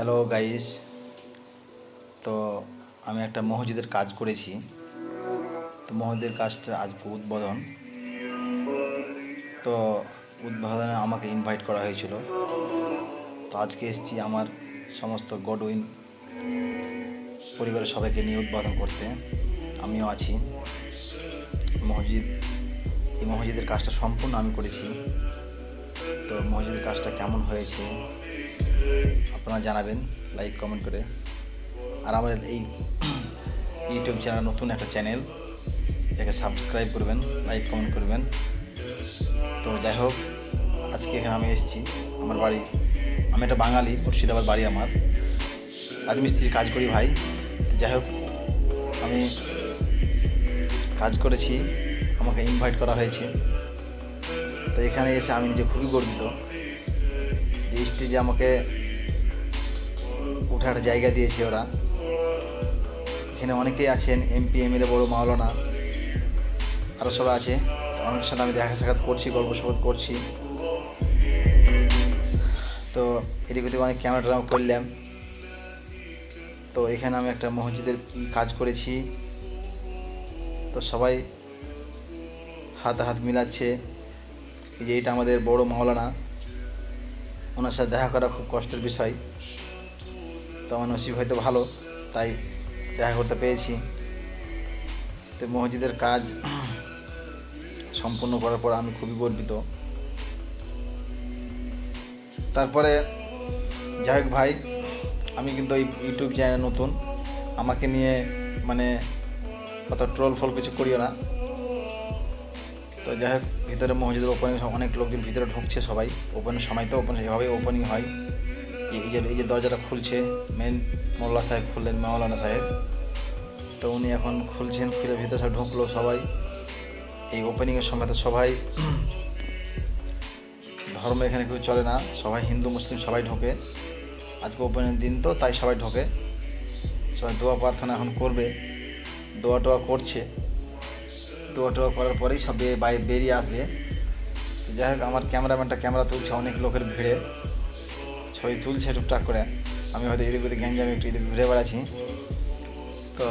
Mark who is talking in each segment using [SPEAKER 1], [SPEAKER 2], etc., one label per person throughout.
[SPEAKER 1] Hello guys. তো আমি একটা মসজিদের কাজ করেছি। তো মসজিদের কাজটা আজকে উদ্বোধন। তো উদ্বোধনে আমাকে ইনভাইট করা হয়েছিল। তো আজকে এসেছি আমার সমস্ত গডউইন পরিবারের সবাইকে নিয়ে উদ্বোধন করতে। আমিও আছি। এই মসজিদের কাজটা সম্পূর্ণ আমি করেছি। তো মসজিদের কাজটা কেমন হয়েছে আপনারা জানাবেন লাইক কমেন্ট করে। আর আমার এই ইউটিউব চ্যানেল নতুন একটা চ্যানেল, এটাকে সাবস্ক্রাইব করবেন, লাইক কমেন্ট করবেন। তো যাই হোক, আজকে এখানে আমি এসেছি আমার বাড়ি। আমি একটা বাঙালি, মুর্শিদাবাদ বাড়ি আমার। রাজমিস্ত্রির কাজ করি ভাই। যাই হোক, আমি কাজ করেছি, আমাকে ইনভাইট করা হয়েছে। তো এখানে এসে আমি নিজে খুবই গর্বিত যে স্টেজে আমাকে ওঠার জায়গা দিয়েছে ওরা। এখানে অনেকেই আছেন, এমপি এমএলএ, বড় মাওলানা, আরও সবাই আছে। অনেকের সাথে আমি দেখা সাক্ষাৎ করছি, গল্প সল্প করছি। তো এদিক ওদিকে অনেক ক্যামেরা ট্যামেরা করলাম। তো এখানে আমি একটা মসজিদের কাজ করেছি। তো সবাই হাতে হাত মিলাচ্ছে। এই যে এটা আমাদের বড় মাওলানা, ওনার সাথে দেখা করা খুব কষ্টের বিষয়। তো আমার নসিব হয়তো ভালো, তাই দেখা করতে পেরেছি। তো মসজিদের কাজ সম্পূর্ণ করার পর আমি খুবই গর্বিত। তারপরে যাই হোক ভাই, আমি কিন্তু এই ইউটিউব চ্যানেল নতুন, আমাকে নিয়ে মানে অত ট্রোল ফল কিছু করিও না। তো যাই হোক, ভিতরে মসজিদের ওপেনিং অনেক লোকজন ভিতরে ঢুকছে, সবাই ওপেনের সময় তো এভাবেই ওপেনিং হয়। এই যে দরজাটা খুলছে, মেন মোল্লা সাহেব খুললেন, মাওলানা সাহেব। তো উনি এখন খুলছেন, খুলে ভিতরে সব ঢুকলো সবাই। এই ওপেনিংয়ের সময় তো সবাই ধর্ম এখানে কেউ চলে না, সবাই হিন্দু মুসলিম সবাই ঢোকে। আজকে ওপেনিং দিন তো তাই সবাই ঢোকে। সবাই দোয়া প্রার্থনা এখন করবে, দোয়া টোয়া করছে। দোয়া টোয়া করার পরেই সব বেরিয়ে আসবে। যাই হোক, আমার ক্যামেরাম্যানটা ক্যামেরা তুলছে অনেক লোকের ভিড়ে, ছবি তুলছে টুকটাক করে। আমি হয়তো এদিক ওদিক গ্যাঞ্জামে একটু এদিক ঘুরে বেড়াচ্ছি। তো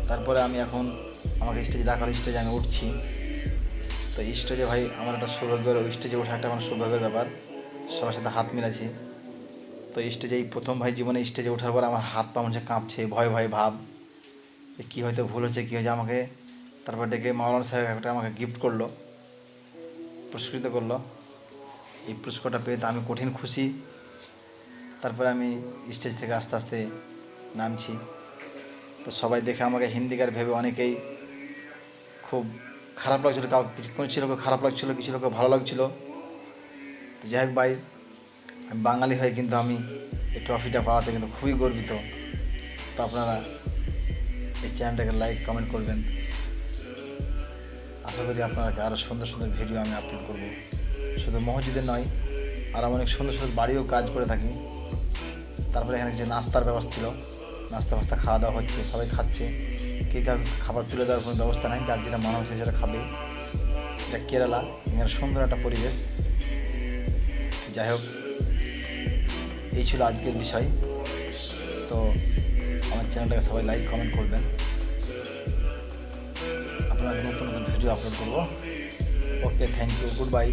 [SPEAKER 1] তারপরে আমি এখন আমাকে স্টেজে ডাকার, স্টেজে আমি উঠছি। তো স্টেজে ভাই আমার একটা সৌভাগ্যের, ওই স্টেজে ওঠা একটা আমার সৌভাগ্যের ব্যাপার। সবার সাথে হাত মিলাচ্ছি। তো স্টেজে এই প্রথম ভাই জীবনে স্টেজে ওঠার পর আমার হাত পা মনে কাঁপছে, ভয় ভয় ভাব, কী হয়তো ভুল হচ্ছে, কী হয়েছে। আমাকে তারপর ডেকে মাওলানা সাহেব একটা আমাকে গিফট করলো, পুরস্কৃত করলো। এই পুরস্কারটা পেয়ে তো আমি কঠিন খুশি। তারপরে আমি স্টেজ থেকে আস্তে আস্তে নামছি। তো সবাই দেখে আমাকে হিন্দিকার ভেবে অনেকেই খুব খারাপ লাগছিলো, কিছু লোক খারাপ লাগছিলো, কিছু লোক ভালো লাগছিলো। তো যাই হোক ভাই, আমি বাঙালি হয়ে কিন্তু আমি এই ট্রফিটা পাওয়াতে কিন্তু খুবই গর্বিত। তো আপনারা এই চ্যানেলটাকে লাইক কমেন্ট করবেন। আশা করি আপনারা আরও সুন্দর সুন্দর ভিডিও আমি আপলোড করব। শুধু মসজিদে নয়, আর অনেক সুন্দর সুন্দর বাড়িও কাজ করে থাকি। তারপরে এখানে যে নাস্তার ব্যবস্থা ছিল, নাস্তা ফাস্তা খাওয়া দাওয়া হচ্ছে, সবাই খাচ্ছে। কে খাবার তুলে দেওয়ার কোনো ব্যবস্থা নাই, যার যেটা মনে হচ্ছে সেটা খাবে। এটা কেরালা, এখানে সুন্দর একটা পরিবেশ। যাই হোক, এই ছিল আজকের বিষয়। তো আমার চ্যানেলটাকে সবাই লাইক কমেন্ট করবেন। আপনারা নতুন নতুন ভিডিও আপলোড করবো। ওকে, থ্যাংক ইউ, গুড বাই।